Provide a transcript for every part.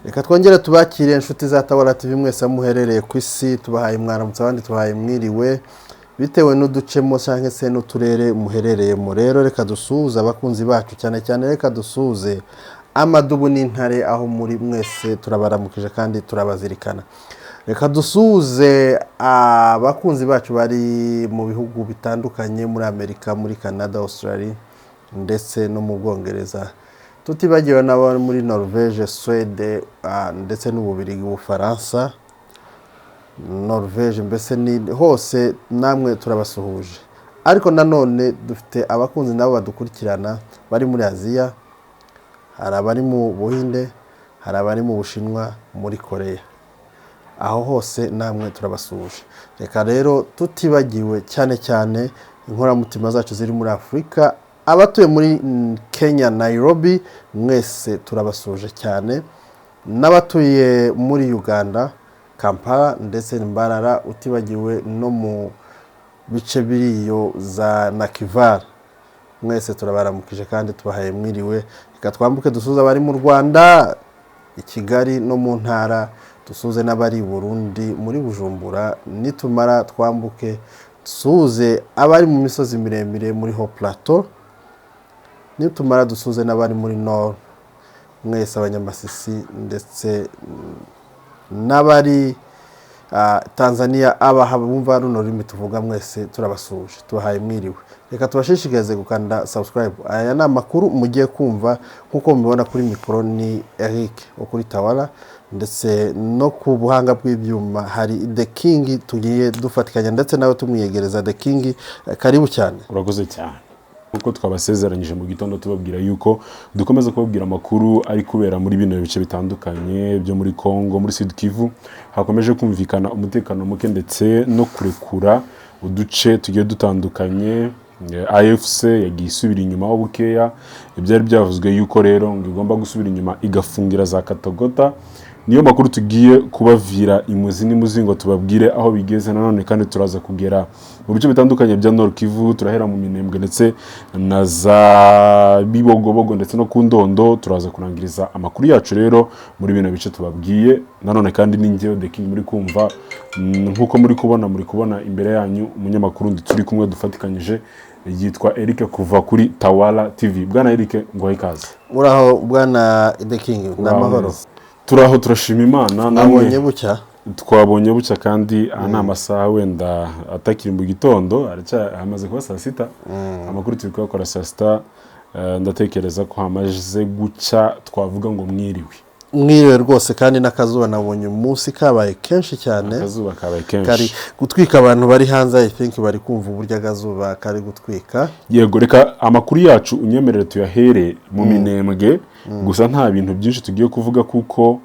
Reka twongere tubakire inshuti za Tabora TV mwese muherereye ku isi, tubahaye mwaramutse abandi tubahaye mwiriwe bitewe n'uducemo cyangwa se n'uturere muherereyemo. Rero reka dusuhuze abakunzi bacu cyane cyane, reka dusuhuze amadubu n'intare aho muri mwese turabaramukije kandi turabazirikana. Reka dusuhuze abakunzi bacu bari mu bihugu bitandukanye muri Amerika, muri Canada, Australia ndetse no mu Bwongereza. Tutibagiwe n'abo muri Norvège, Suède ndetse n'Ububiligi, Ubufaransa, Norvège, mbese ni hose namwe turabasuhuje. Ariko nanone dufite abakunzi nabo badukurikirana bari muri Aziya, hari abari mu Buhinde, hari abari mu Bushinwa, muri Korea. Aho hose namwe turabasuhuje. Reka rero tutibagiwe cyane cyane inkoramutima zacu ziri muri Afurika, abatuye muri Kenya, Nairobi, mwese turabasuje cyane, n'abatuye muri Uganda, Kampala ndetse n'Imbarara, utibagiwe no mu bice biriyo za Nakivara, mwese turabaramukije kandi tubahaye mwiriwe. Reka twambuke dusuze abari mu Rwanda, i Kigali no mu ntara, dusuze n'abari Burundi muri Bujumbura, nitumara twambuke dusuze abari mu misozi miremire muri Haut Plateau, nitumara dusuze n'abari muri Nord, mwese abanyamasisi ndetse n'abari Tanzania, bumva runo rurimi tuvuga, mwese turabasuje tubahaye mwiriwe. Reka tubashishikarize gukanda subscribe. Aya ni amakuru mugiye kumva nkuko mubibona kuri mikoro, ni Eric wo kuri Tawala, ndetse no ku buhanga bw'ibyuma hari The King tugiye dufatikanya, ndetse nawe tumwiyegereza. The King, karibu cyane. Urakoze cyane. Uko twabasezeranyije mu gitondo tubabwira yuko dukomeza kubabwira amakuru ari kubera muri bino bice bitandukanye byo muri Kongo, muri Sud Kivu hakomeje kumvikana umutekano muke ndetse no kurekura uduce tugiye dutandukanye. AFC yagiye isubira inyuma ho bukeya, ibyari byavuzwe yuko rero ngo igomba gusubira inyuma igafungira za Katogota. Niyo makuru tugiye kubavira imuzi n'imuzingo tubabwire aho bigeze. Nanone kandi turaza kugera mu bice bitandukanye bya Nord Kivu, turahera mu Minembwe ndetse na za Bibogobogo ndetse no ku Ndondo. Turaza kurangiriza amakuru yacu rero muri bino bice tubabwiye. Nanone kandi ni njyewe The King muri kumva, nkuko muri kubona imbere yanyu umunyamakuru ndi turi kumwe dufatikanyije, yitwa Eric kuva kuri Tawala TV. Bwana Eric, ngo ikaze. Uraho bwana The King, n'amahoro? Turaho turashima Imana. Nabonye bucya. Twabonye bucya kandi ana amasaha wenda atakiri mu gitondo, hamaze kuba saa sita. Amakuru turi gukora saa sita, ndatekereza ko hamaze gucya, twavuga ngo mwiriwe rwose. Kandi n'akazuba nabonye umunsi kabaye kenshi cyane. Akazuba kabaye kenshi, kari gutwika abantu bari hanze. I think bari kumva uburyo akazuba kari gutwika. Yego, reka amakuru yacu unyemerere tuyahere mu Minembwe. Gusa nta bintu byinshi tugiye kuvuga kuko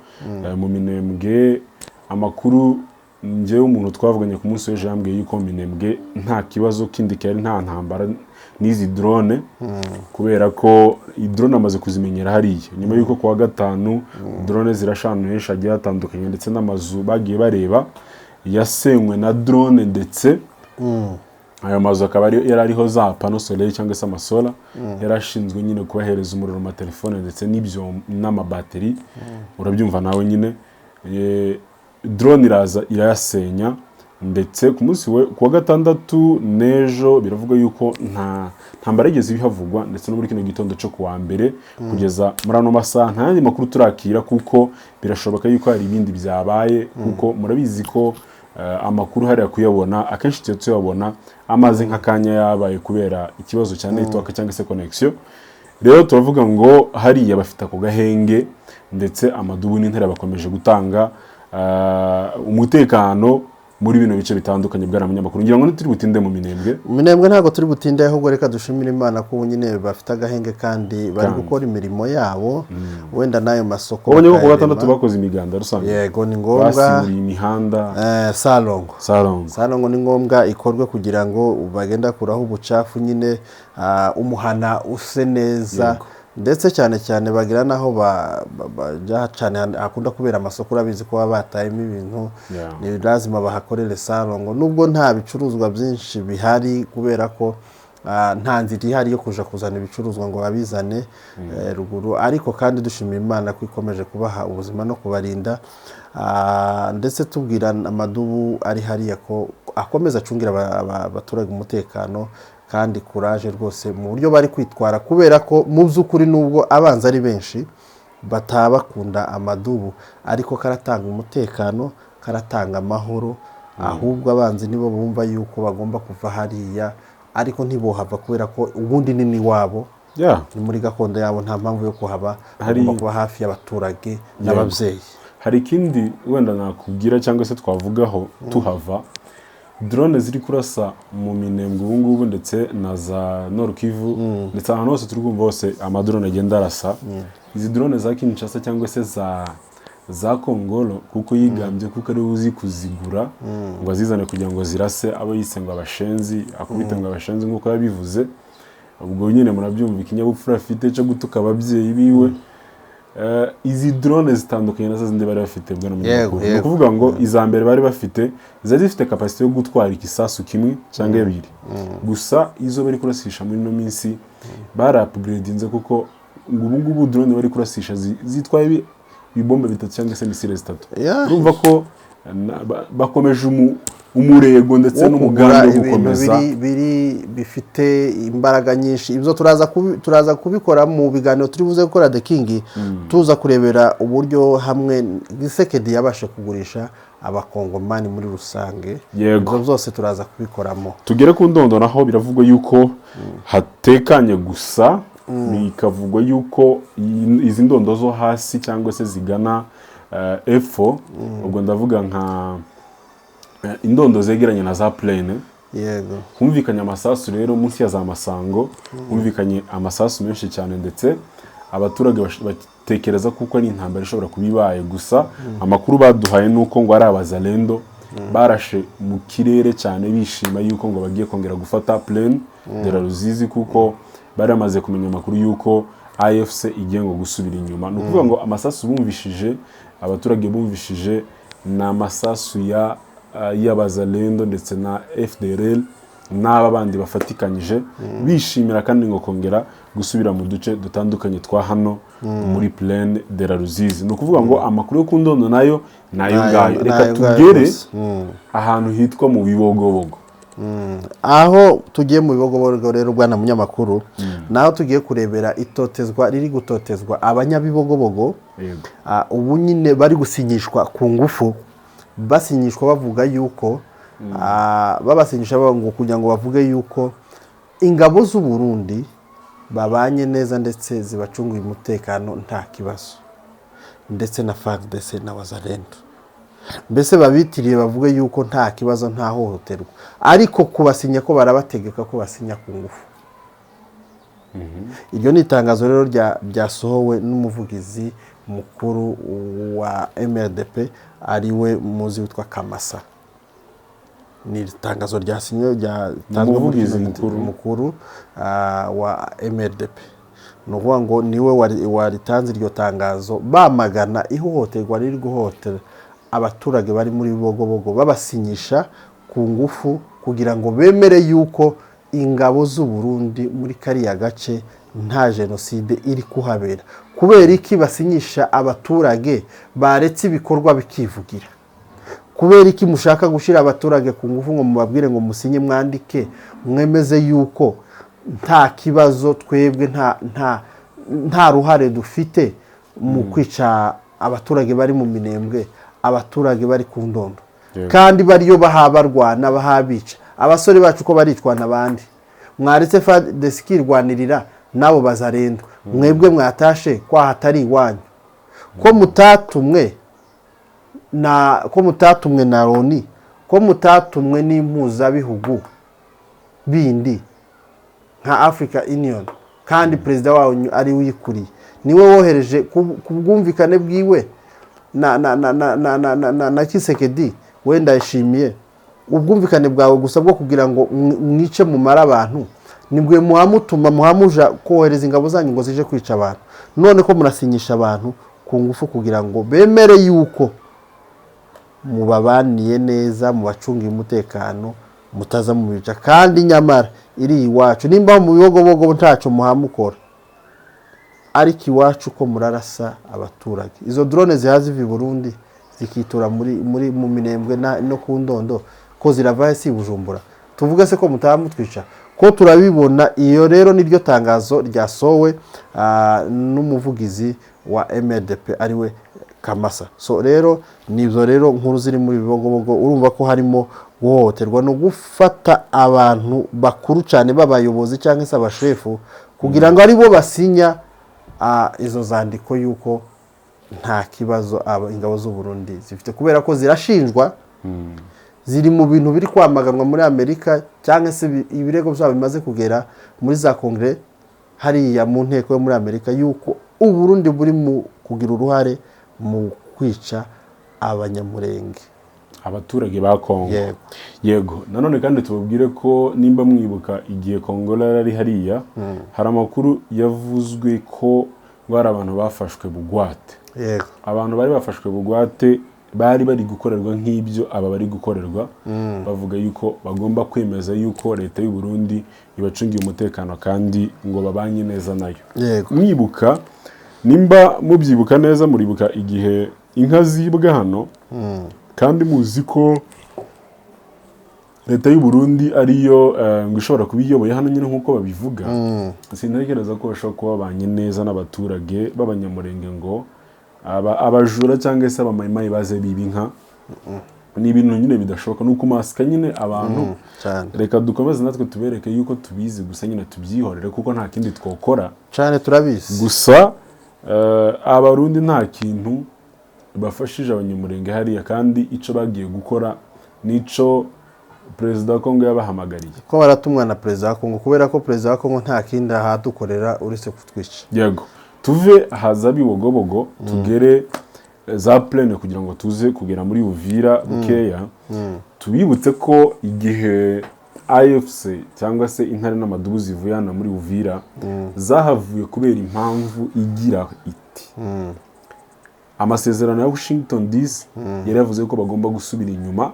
mu Minembwe amakuru njyewe umuntu twavuganye ku munsi w'ejo yambwiye yuko Minembwe nta kibazo kindi cyari, nta ntambara n'izi drone, kubera ko drone amaze kuzimenyera hariya nyuma yuko kuwa gatanu drone zirashanuhesha agiye hatandukanye, ndetse n'amazu bagiye bareba yasenywe na drone, ndetse ayo mazu akaba yarariho za pano soleil cyangwa se amasola yarashinzwe nyine kubahereza umuriro mu telefone ndetse n'ibyo n'amabateri. Urabyumva nawe nyine, drone iraza irayasenya. Ndetse ku munsi kuwa gatandatu nejo biravuga yuko nta ntambara yigeze bihavugwa, ndetse no muri kino gitondo cyo kuwa mbere kugeza muri ano masaha nta yandi makuru turakira, kuko birashoboka yuko hari ibindi byabaye, kuko murabizi ko amakuru hariya kuyabona akenshi tuyabona amaze nk'akanya yabaye kubera ikibazo cya network cyangwa se connection. Rero turavuga ngo hariya bafite ako gahenge, ndetse amadubu n'intare bakomeje gutanga umutekano muri bino bice bitandukanye. Bwana munyamakuru, ngira ngo turi butinde mu Minembwe ntago turi butinde, ahubwo reka dushimira Imana ko nyine bafite agahenge kandi bari gukora imirimo yabo. Wenda nayo masoko ubonye ko kuwa gatandatu bakoze imiganda rusange. Yego, ni ngombwa basibura imihanda. Salongo ni ngombwa ikorwe kugira ngo bagenda kuraho ubucafu nyine, umuhana use neza. Yego. Ndetse cyane cyane bagira naho bajya cyane akunda kubera amasoko, urabizi ko batayemo ibintu. Ni lazima bahakorere salongo, nubwo nta bicuruzwa byinshi bihari kubera ko nta nzira ihari yo kuja kuzana ibicuruzwa ngo babizane ruguru, ariko kandi dushimira Imana ko ikomeje kubaha ubuzima no kubarinda, ndetse tubwira Amadubu ari hariya ko akomeza acungira abaturage umutekano, kandi kuraje rwose mu buryo bari kwitwara, kubera ko mu by'ukuri nubwo abanza ari benshi batabakunda Amadubu, ariko karatanga umutekano, karatanga amahoro, ahubwo abanzi nibo bumva yuko bagomba kuva hariya, ariko ntibohava kubera ko ubundi nini wabo ni muri gakondo yabo, nta mpamvu yo kuhaba, bagomba kuba hafi y'abaturage n'ababyeyi. Hari ikindi wenda nakubwira cyangwa se twavugaho tuhava, drone ziri kurasa mu Minembwe ubu ngubu ndetse na za Nord Kivu, ndetse ahantu hose turi kumva hose amadrone agenda arasa. Izi drone za Kinshasa cyangwa se za Kongolo, kuko yigambye kuko ari uzi kuzigura ngo azizane kugira ngo zirase abo yise ngo abashenzi, akubite ngo abashenzi nk'uko yabivuze. Ubwo nyine murabyumva ikinyabupfura afite cyo gutuka ababyeyi biwe. Izi drone zitandukanye nazo zindi bari bafite bwa n'umunyamakuru, ni ukuvuga ngo iza mbere bari bafite zari zifite capacity yo gutwara ikisasu kimwe cyangwa ebiri, gusa izo bari kurasisha muri no minsi bari upgradinze, kuko ubu ngubu drone bari kurasisha zitwaye ibombe bitatu cyangwa se misile zitatu. Urumva ko bakomeje umurego ndetse n'umugambi wo gukomeza bifite imbaraga nyinshi. Ibyo turaza kubikora mu biganiro turi buze gukora The King, tuza kurebera uburyo hamwe Gisekedi yabashe kugurisha abakongomani muri rusange. Ibyo byose turaza kubikoramo. Tugere ku ndondo naho biravugwa yuko hatekanye, gusa bikavugwa yuko izi ndondo zo hasi cyangwa se zigana F4, ubwo ndavuga nka indondo zegeranye na za plane, humvikanye amasasu rero munsi ya za Masango, humvikanye amasasu menshi cyane, ndetse abaturage batekereza kuko ari intambara ishobora kubibaye. Gusa amakuru baduhaye nuko ngo ari abazalendo barashe mu kirere cyane, bishima yuko ngo bagiye kongera gufata plane de la Ruzizi, kuko bari amaze kumenya amakuru yuko AFC igiye ngo gusubira inyuma. Ni ukuvuga ngo amasasu bumvishije, abaturage bumvishije na amasasu y'abazalendo ndetse na FDLR n'aba bandi bafatikanyije, bishimira kandi ngo kongera gusubira mu duce dutandukanye twa hano muri Plaine de la Ruzizi. Ni ukuvuga ngo amakuru yo ku ndondo nayo ngayo. Reka tugere ahantu hitwa mu Bibogobogo. Aho tugiye mu Bibogobogo rero bwana munyamakuru, naho tugiye kurebera itotezwa riri gutotezwa abanyabibogobogo. Ubu nyine bari gusinyishwa ku ngufu, basinyishwa bavuga yuko babasinyisha ngo kugira ngo bavuge yuko ingabo z'u Burundi babanye neza ndetse zibacunguye umutekano nta kibazo, ndetse na FARDC na Wazalendo, mbese babitiriye bavuga yuko nta kibazo nta hohoterwa, ariko kubasinya ko barabategeka ko basinya ku ngufu. Iryo ni itangazo rero ryasohowe n'umuvugizi mukuru wa MRDP ariwe muzi witwa Kamasa. Ni itangazo ryasinywe ryatanzwe n'umuvugizi mukuru wa MRDP. Ni ukuvuga ngo niwe waritanze iryo tangazo bamagana ihohoterwa riri guhohotera abaturage bari muri Bibogobogo, babasinyisha ku ngufu kugira ngo bemere yuko ingabo z'u Burundi muri kariya gace nta jenoside iri kuhabera. Kubera iki basinyisha abaturage baretse ibikorwa bikivugira? Kubera iki mushaka gushira abaturage ku ngufu ngo mubabwire ngo musinye mwandike mwemeze yuko nta kibazo, twebwe nta ruhare dufite mu kwica abaturage bari mu Minembwe, abaturage bari ku ndondo, kandi bariyo bahabarwana bahabica abasore bacu ko baricwana abandi? Mwaretse FARDC irwanirira nabo bazarendwa, mwebwe mwatashe kwa hatari iwanyu, ko mutatumwe na Loni, ko mutatumwe n'impuzabihugu bindi nka Africa Union, kandi perezida wawo ari uyikuriye, niwe wohereje kubwumvikane bwiwe na Kisekedi. Wenda yishimiye ubwumvikane bwawe gusa bwo kugira ngo mwice mumara abantu, nibwe muhamutuma muhamuja kohereza ingabo zanyu ngo zije kwica abantu, none ko murasinyisha abantu ku ngufu kugira ngo bemere yuko mubabaniye neza, mubacungiye umutekano, mutaza mu bica kandi nyamara iri iwacu nimba mu bibogobogo ntaco muhamukora ariko iwacu ko murarasa abaturage izo drone zihazi vi Burundi zikitura mu Minembwe no ku Ndondo ko ziravaye si Bujumbura tuvuga se ko mutamutwica ko turabibona iyo rero niryo tangazo ryasowe n'umuvugizi wa MRDP ariwe Kamasa so rero nivyo rero nkuru ziri muri bibogobogo urumva ko harimo guhohoterwa no gufata abantu bakuru cyane babayobozi cyangwa se abashefu kugira ngo ari bo basinya izo zandiko yuko nta kibazo ingabo z'u Burundi zifite kubera ko zirashinjwa ziri mu bintu biri kwamaganwa muri Amerika cyangwa se ibirego byabo bimaze kugera muri za Congress hariya mu nteko yo muri Amerika yuko u Burundi buri mu kugira uruhare mu kwica abanyamurenge abaturage ba Kongo yego nanone kandi tubabwire ko nimba mwibuka igihe Kongo yari hariya hari amakuru yavuzwe ko bari abantu bafashwe bugwate yego abantu bari bafashwe bugwate bari gukorerwa nk'ibyo aba bari gukorerwa bavuga yuko bagomba kwemeza yuko leta y'u Burundi ibacungiye umutekano kandi ngo babanye neza nayo mwibuka nimba mubyibuka neza muribuka igihe inka zibwa hano kandi muzi ko leta y'u Burundi ariyo ngo ishobora kubiyoboye hano nyine nkuko babivuga sintekereza ko bashobora kuba babanye neza n'abaturage b'abanyamurenge ngo abajura cyangwa se abamayimayi baze biba inka ni ibintu nyine bidashoboka nuko masika nyine abantu reka dukomeze natwe tubereke yuko tubizi gusa nyine tubyihorere kuko nta kindi twokora cyane turabizi gusa abarundi nta kintu bafashije abanyamurenge hariya kandi ico bagiye gukora nico Perezida wa Kongo yabahamagariye ko baratumwa na Perezida wa Kongo kubera ko Perezida wa Kongo nta kindi ahadukorera uretse kutwica yego tuve haza bibogobogo tugere za plane kugira ngo tuze kugera muri Uvira bukeya tubibutse ko igihe AFC cyangwa se intare n'amadubu zivuyana muri Uvira zahavuye kubera impamvu igira iti amasezerano ya Washington DC yari yavuze ko bagomba gusubira inyuma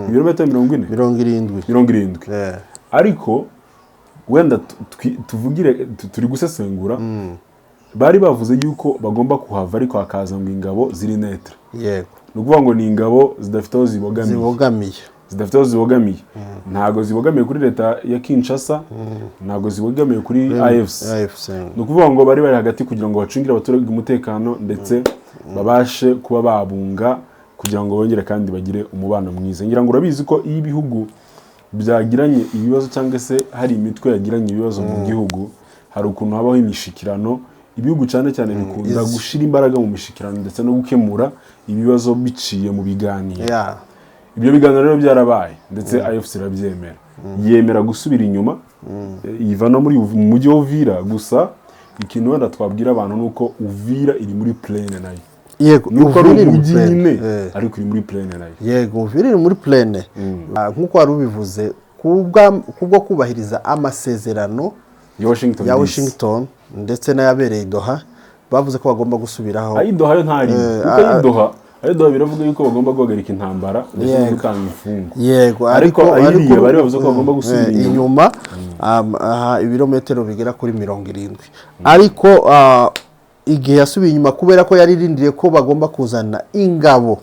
ibirometero 70 ariko wenda tuvugire turi gusesengura bari bavuze yuko bagomba kuhava ariko hakaza ngo ingabo ziri netre yego nukuvuga ngo ni ingabo zidafite aho zibogamiye ntago zibogamiye kuri leta ya Kinshasa ntago zibogamiye kuri AFC nukuvuga ngo bari hagati kugira ngo bacungire abaturage umutekano ndetse babashe kuba babunga kugira ngo bongere kandi bagire umubano mwiza ngira ngo urabizi ko iyo ibihugu byagiranye ibibazo cyangwa se hari imitwe yagiranye ibibazo mu gihugu hari ukuntu habaho imishikirano ibihugu cyane cyane bikunda gushira imbaraga mu mishikirano ndetse no gukemura ibibazo biciye mu biganiro ibyo biganiro rero byarabaye ndetse AFC irabyemera yemera gusubira inyuma iva no muri mujyi wa Uvira gusa ikintu wenda twabwira abantu nuko Uvira iri muri plaine nayo yego nuko ari umujyi nyine ariko iri muri plaine nayo yego Uvira iri muri plaine nkuko wari ubivuze kubwo kubahiriza amasezerano ya Washington ndetse n'ayabereye Doha bavuze ko bagomba gusubiraho Doha yo ntari kuko Doha biravuga yuko bagomba guhagarika intambara ndetse no gutanga imfungo yego ariko bari bavuze ko bagomba gusubira inyuma ibirometero bigera kuri 70 ariko igihe yasubiye inyuma kubera ko yaririndiriye ko bagomba kuzana ingabo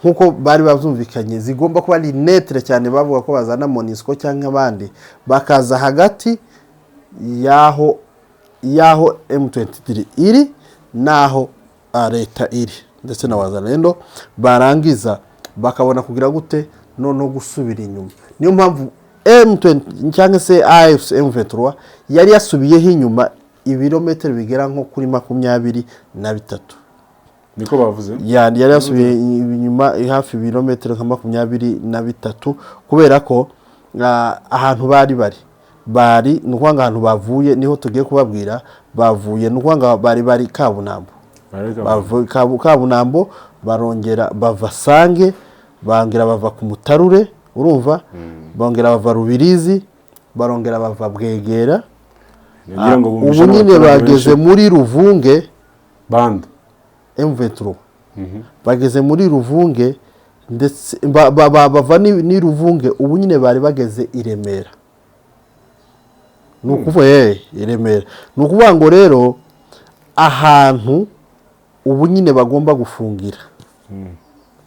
nkuko bari bavyumvikanye zigomba kuba ari netre cyane bavuga ko bazana MONUSCO cyangwa abandi bakaza hagati yaho M23 iri naho leta iri ndetse na wazalendo barangiza bakabona kugira gute no gusubira inyuma niyo mpamvu M20 cyangwa se AFC M23 yari yasubiyeho inyuma ibirometero bigera nko kuri 23 niko bavuze yari yasubiye inyuma hafi ibirometero nka 23 kubera ko ahantu bari nukwanga ahantu bavuye niho tugiye kubabwira bavuye nukwanga bari Kabunambo Kabunambo barongera bava Sange bangera bava ku Mutarure urumva bongera bava Rubirizi barongera bava Bwegera ubu nyine bageze muri Ruvunge band M23 bageze muri Ruvunge ndetse bava ni Ruvunge ubu nyine bari bageze i Remera nukuvuga i Remera nukuvuga ngo rero ahantu ubu nyine bagomba gufungira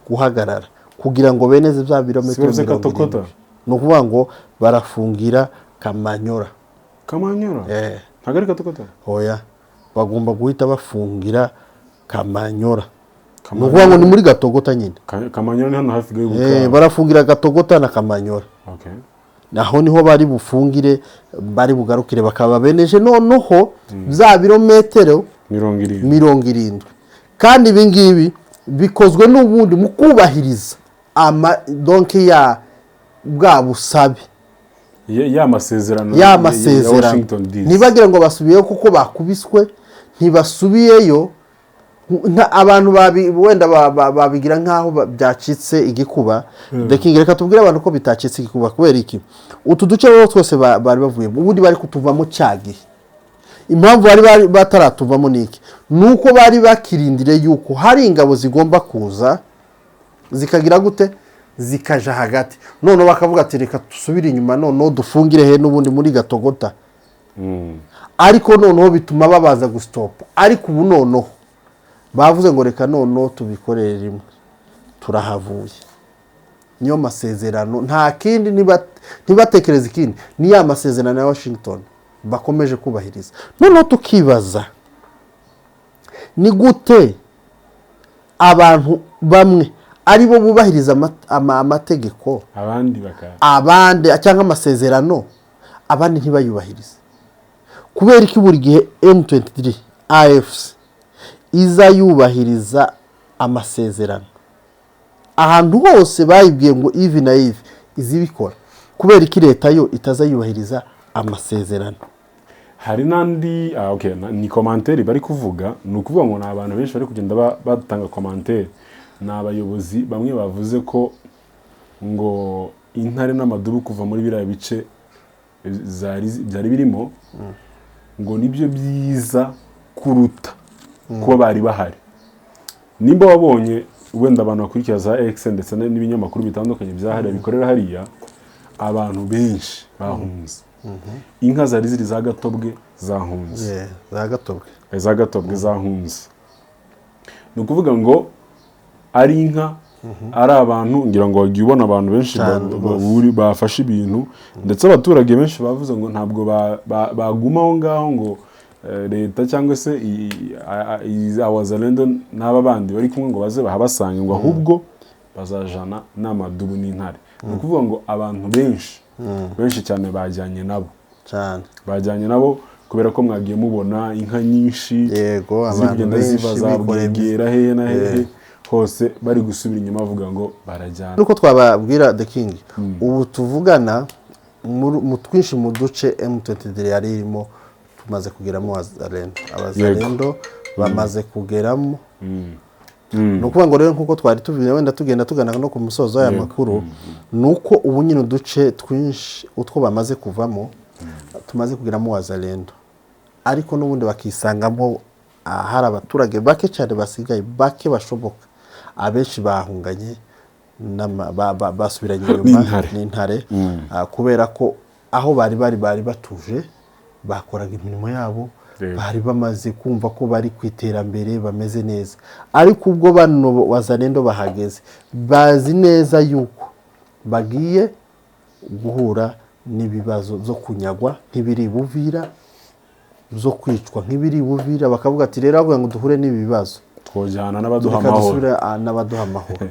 guhagarara kugira ngo beneze bya birometero 70 nukuvuga ngo barafungira Kamanyora ntagari Katogota oya bagomba guhita bafungira Kamanyora nukuvuga ngo ni muri Gatogota nyine Kamanyora ni hano hafi y'Ubuka barafungira Gatogota na Kamanyora okay naho niho bari bufungire bari bugarukire bakaba beneje noneho za birometero 70 kandi ibi ngibi bikozwe n'ubundi mu kubahiriza donc ya bwa busabe ya masezerano ntibagira ngo basubiyeyo kuko bakubiswe ntibasubiyeyo abantu wenda babigira nkaho byacitse igikuba reka tubwire abantu ko bitacitse igikuba kubera iki utu duce rero twose bari bavuye ubundi bari kutuvamo cyagihe impamvu bari bataratuvamo niki nuko bari bakirindire yuko hari ingabo zigomba kuza zikagira gute zikaja hagati none bakavuga ati reka dusubire inyuma none dufungire he n'ubundi muri Gatogota ariko noneho bituma babaza gustopa ariko ubu noneho bavuze ngo reka noneho tubikorere rimwe turahavuye niyo masezerano nta kindi ntibatekereza ikindi ni ya masezerano ya Washington bakomeje kubahiriza noneho tukibaza ni gute abantu bamwe aribo bubahiriza amategeko abandi cyangwa amasezerano abandi ntibayubahirize kubera iki buri gihe M23 AFC iza yubahiriza amasezerano ahantu hose bayibwiye ngo ivi na ivi izibikora kubera iki leta yo itazayubahiriza amasezerano hari nandi okay ni commentaire bari kuvuga nukuvuga ngo nabantu benshi bari kugenda batanga commentaire n'abayobozi bamwe bavuze ko ngo intare n'amadubu kuva muri biriya bice byari birimo ngo nibyo byiza kuruta kuba bari bahari nimba wabonye wenda abantu bakurikira za X ndetse n'ibinyamakuru bitandukanye byahariye bikorera hariya abantu benshi bahunze inka zari ziri za Gatobwe zahunze za Gatobwe zahunze ni ukuvuga ngo ari inka ari abantu ngira ngo wagiye ubona abantu benshi bafashe ibintu ndetse abaturage benshi bavuze ngo ntabwo bagumaho ngaho ngo leta cyangwa se Wazalendo n'aba bandi bari kumwe ngo baze bahabasange ngo ahubwo bazajana n'amadubu n'intare ni ukuvuga ngo abantu benshi cyane bajyanye nabo kubera ko mwagiye mubona inka nyinshi zigenda ziva za Bwegera hehe na hehe hose bari gusubira inyuma bavuga ngo barajyana nuko twababwira The King ubu tuvugana mu twinshi mu duce M23 yari irimo tumaze kugeramo abazalendo bamaze kugeramo nukuvuga ngo rero nkuko twari tuvuye wenda tugenda tugana no ku musozo w'aya makuru nuko ubu nyine uduce twinshi utwo bamaze kuvamo tumaze kugeramo wazalendo ariko n'ubundi bakisangamo hari abaturage bake cyane basigaye bake bashoboka abenshi bahunganye basubiranye inyuma n'intare kubera ko aho bari batuje bakoraga imirimo yabo bari bamaze kumva ko bari kwiterambere bameze neza ariko ubwo bano wazalendo bahageze bazi neza yuko bagiye guhura n'ibibazo byo kunyagwa nk'ibiri Buvira zo kwicwa nk'ibiri Buvira bakavuga ati rero avuga ngo duhure n'ibibazo twojyana n'abaduha amahoro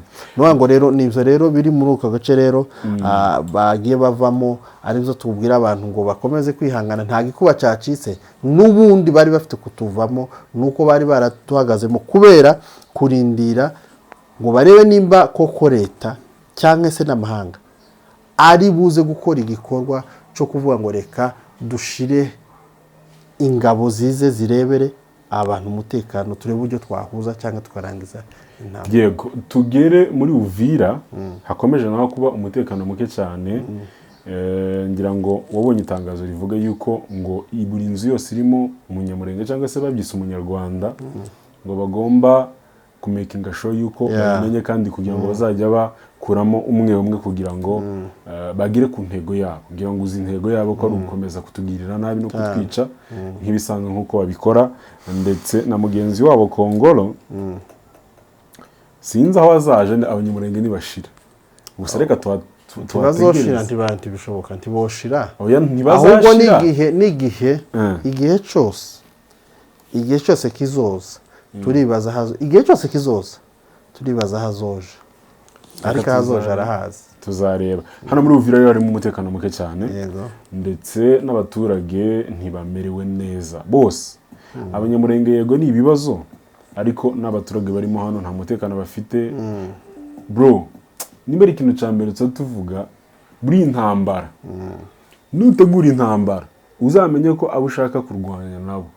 ngo rero nivyo rero biri muri uko gace rero bagiye bavamo aribyo tubwira abantu ngo bakomeze kwihangana nta gikuba cyacitse n'ubundi bari bafite kutuvamo nuko bari baratuhagazemo kubera kurindira ngo barebe nimba koko leta cyangwa se n'amahanga ari buze gukora igikorwa cyo kuvuga ngo reka dushire ingabo zize zirebere abantu umutekano turebe uburyo twahuza cyangwa tukarangiza intambwe yego tugere muri Uvira hakomeje naho kuba umutekano muke cyane ngira ngo wabonye itangazo rivuga yuko ngo buri nzu yose irimo umunyamurenge cyangwa se babyise umunyarwanda ngo bagomba kumakinga show yuko bamenye kandi kugira ngo bazajya bakuramo umwe kugira ngo bagire ku ntego yabo, kugira ngo uzi intego yabo ko ari ugukomeza kutugirira nabi no kutwica nk'ibisanzwe nk'uko babikora. Ndetse na mugenzi wabo Kongolo sinzi aho azaje, abanyamurenge nibashira gusa reka tubazoshira ntibishoboka ntiboshira ntibazashira, ahubwo igihe cyose kizoza turibaza hazo, igihe cyose kizoza turibaza hazoje, ariko hazoje arahazi, tuzareba. Hano muri Uvira harimo umutekano muke cyane, ndetse n'abaturage ntibamerewe neza bose. Abanyamurenge yego ni ibibazo, ariko n'abaturage barimo hano nta mutekano bafite. Bro, nimba ari ikintu cya mbere tuvuga buri intambara, nutegura intambara uzamenye ko abo ushaka kurwanya nabo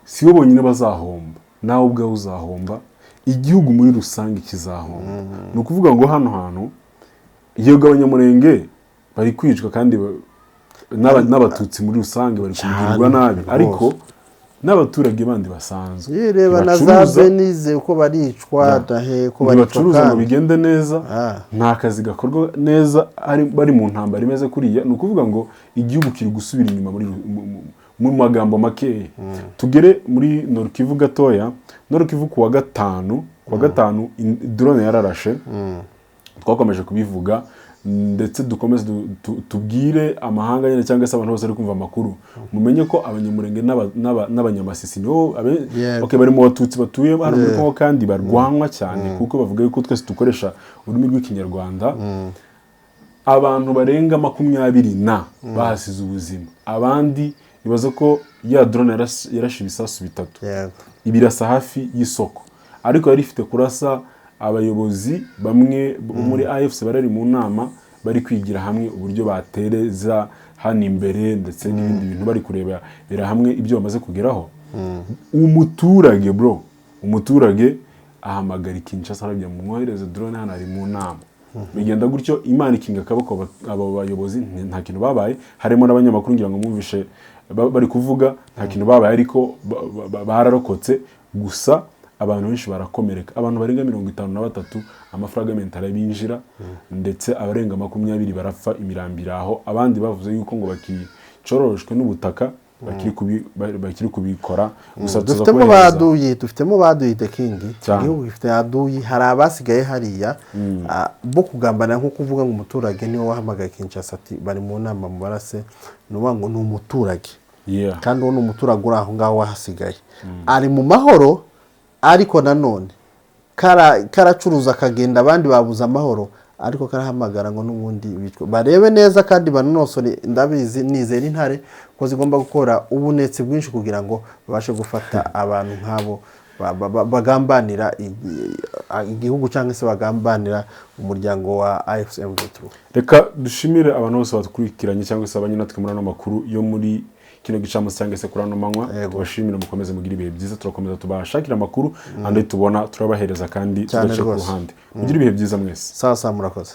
si bo bonyine bazahomba, nawe ubwawe uzahomba, igihugu muri rusange kizahomba. Ni ukuvuga ngo hano hantu yego abanyamurenge bari kwicwa kandi n'abatutsi muri rusange bari kugirirwa nabi, ariko n'abaturage bandi basanzwe yireba na za Benize uko baricwa dahe ko bacuruza ngo bigende neza, nta kazi gakorwa neza, bari mu ntambara imeze kuriya. Ni ukuvuga ngo igihugu kiri gusubira inyuma mu magambo makeya. Tugere muri Nord Kivu gatoya. Nord Kivu kuwa gatanu drone yararashe, twakomeje kubivuga, ndetse dukomeze tubwire amahanga nyine cyangwa se abantu bose ari kumva amakuru, mumenye ko abanyamurenge n'abanyamasisi nibo bari mu batutsi batuye hano muri Kongo kandi barwanwa cyane, kuko bavuga yuko twese dukoresha ururimi rw'ikinyarwanda. Abantu barenga 20 bahasize ubuzima, abandi bibaza ko ya drone yarashe ibisasu 3 ibirasa hafi y'isoko, ariko yari ifite kurasa abayobozi bamwe muri AFC barari mu nama bari kwigira hamwe uburyo batereza hano imbere, ndetse n'ibindi bintu bari kurebera hamwe ibyo bamaze kugeraho. Umuturage bro, umuturage ahamagara Kinshasa arabya mu mwohereze drone hano ari mu nama, bigenda gutyo Imana ikinga akaboko abo bayobozi, nta kintu babaye. Harimo n'abanyamakuru ngira ngo mwumvishe bari kuvuga nta kintu babaye, ariko bararokotse gusa abantu benshi barakomereka. Abantu barenga 53 amafragment arabinjira, ndetse abarenga 20 barapfa imirambira aho. Abandi bavuze yuko ngo bakicoroshwe n'ubutaka bakiri kubikora. Gusa dufitemo baduyi the king, igihugu gifite aduyi, hari abasigaye hariya bo kugambana nko kuvuga ngo umuturage niwe wahamagaye Kinshasa ati bari mu nama mu barase, nuvuga ngo ni umuturage, kandi uwo ni umuturage uri aho ngaho wahasigaye ari mu mahoro, ariko nanone karacuruza akagenda, abandi babuza amahoro, ariko karahamagara ngo n'ubundi barebe neza kandi banonosore. Ndabizi nizera intare ko zigomba gukora ubunetsi bwinshi kugira ngo babashe gufata abantu nk'abo bagambanira igihugu cyangwa se bagambanira umuryango wa AFC/M23. Reka dushimire abantu bose batukurikiranye cyangwa se abanye natwe muri ano makuru yo muri kino gicamunsi cyangwa se kuri ano manywa. Tubashimira mukomeze mugira ibihe byiza, turakomeza tubashakira amakuru andi tubona turabahereza kandi tugace ku ruhande. Mugira ibihe byiza mwese. Sawa murakoze.